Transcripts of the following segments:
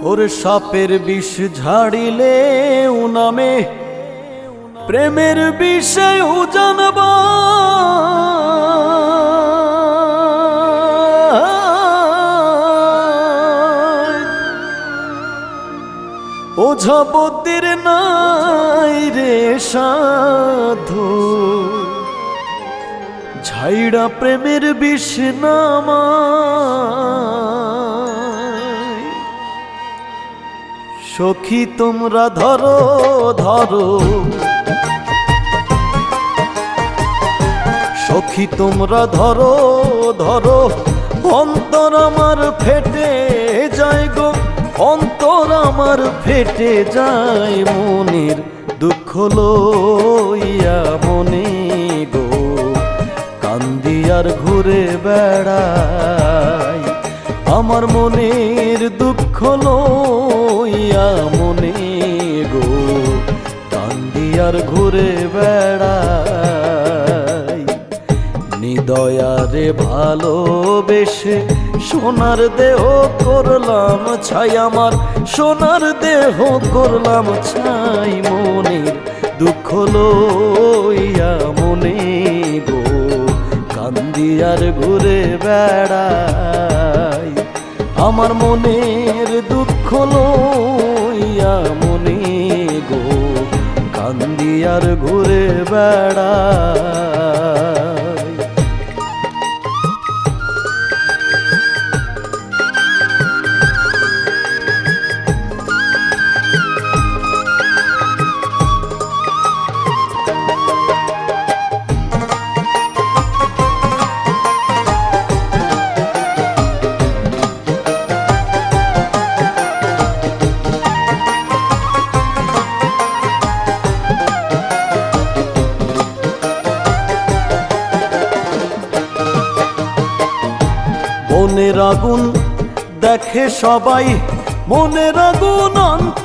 ওরে সাপের বিষ ঝাড়িলে নামে প্রেমের বিষয় জানবা ওঝাবতের নাই রে সাধু ঝাইড়া প্রেমের বিষ নামায়। সখী তোমরা ধরো ধরো, সখী তোমরা ধরো ধরো, অন্তর আমার ফেটে যায় গো, অন্তর আমার ফেটে যায় মনের দুঃখ লইয়া মনে গো, কান্দি আর ঘুরে বেড়াই আমার মনের দুঃখ লইয়া মনে গো, কান্দি আর ঘুরে বেড়াই। নিদয়ারে ভালোবেসে সোনার দেহ করলাম ছাই, আমার সোনার দেহ করলাম ছাই মনের দুঃখ লইয়া মনে গো, কান্দি আর ঘুরে বেড়াই আমার মনের দুঃখ লইয়া মনে গো, কান্দি আর ঘুরে বেড়াই। মনের আগুন দেখে সবাই, মনের আগুন অন্তরায়,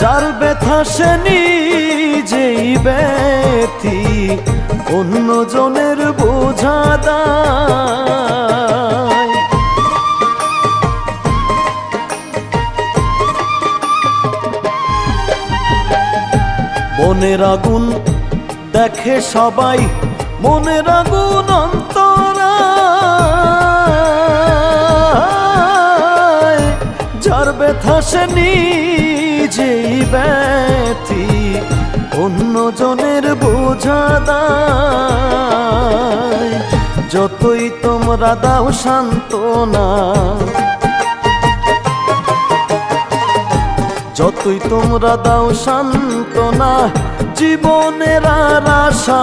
যার ব্যথা সে নিজেই ব্যথি, অন্য জনের বোঝা দায়। মনের আগুন দেখে সবাই, মনের আগুন অন্তরায়, যার ব্যথা সে নিজেই ব্যথি, অন্য জনের বোঝা দায়। যতই তোমরা দাও সান্ত্বনা, যতই তোমরা দাও সান্ত্বনা, জীবনের আর আশা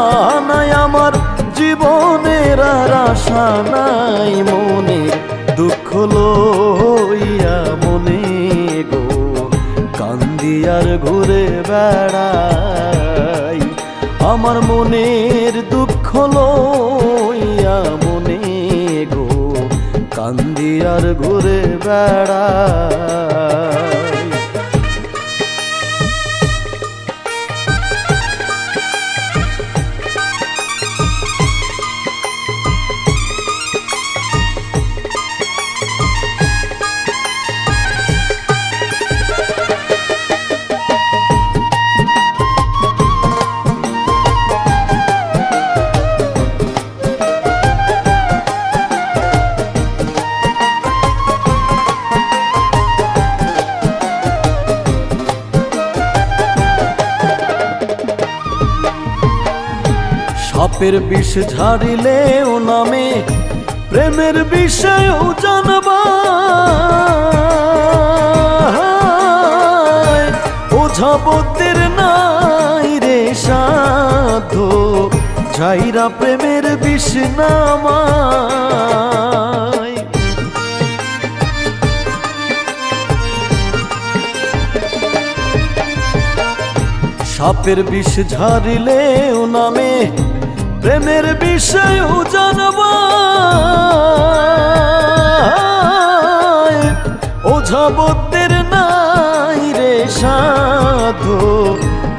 নাই আমার, জীবনের আর আশা নাই মনের দুঃখ লইয়া মনে গো, কান্দি আর ঘুরে বেড়াই আমার মনের দুঃখ লইয়া মনে গো, কান্দি আর ঘুরে বেড়াই। সাপের বিষ ঝাড়িলে নামে প্রেমের বিষয় জানবা, ওঝাবতের নাই রে সাধু ঝাইরা প্রেমের বিষ নামায়। সাপের বিষ ঝাড়িলে নামে প্রেমের বিষয় জানবা, ওঝাবতের নাই রে সাধু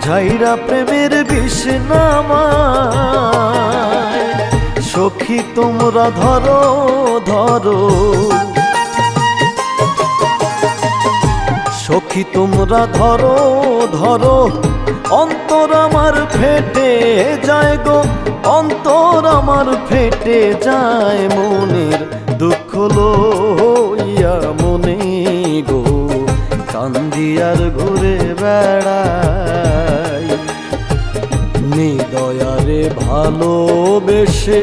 ঝাইরা প্রেমের বিষ নামায়। সখী তোমরা ধরো ধরো, সখী তোমরা ধরো ধরো, অন্তর আমার ফেটে যায় গো, অন্তর আমার ফেটে যায়, মনের দুঃখ লইয়া মনে গো, কান্দি আর ঘুরে বেড়াই। নিদয়ারে ভালোবেসে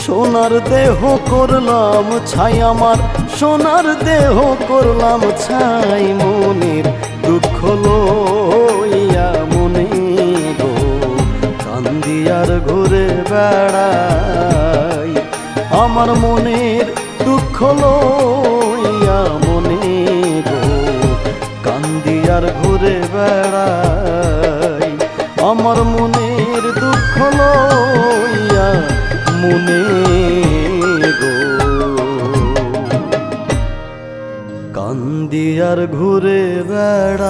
সোনার দেহ করলাম ছাই, আমার সোনার দেহ করলাম ছাই, মনের দুঃখ লইয়া মনে গো, কান্দি আর ঘুরে বেড়াই। আমার মনের দুঃখ লইয়া মনে গো, কান্দি আর ঘুরে বেড়াই। আমার মনের দুঃখ লইয়া মনে গো, কান্দি আর ঘুরে বেড়াই।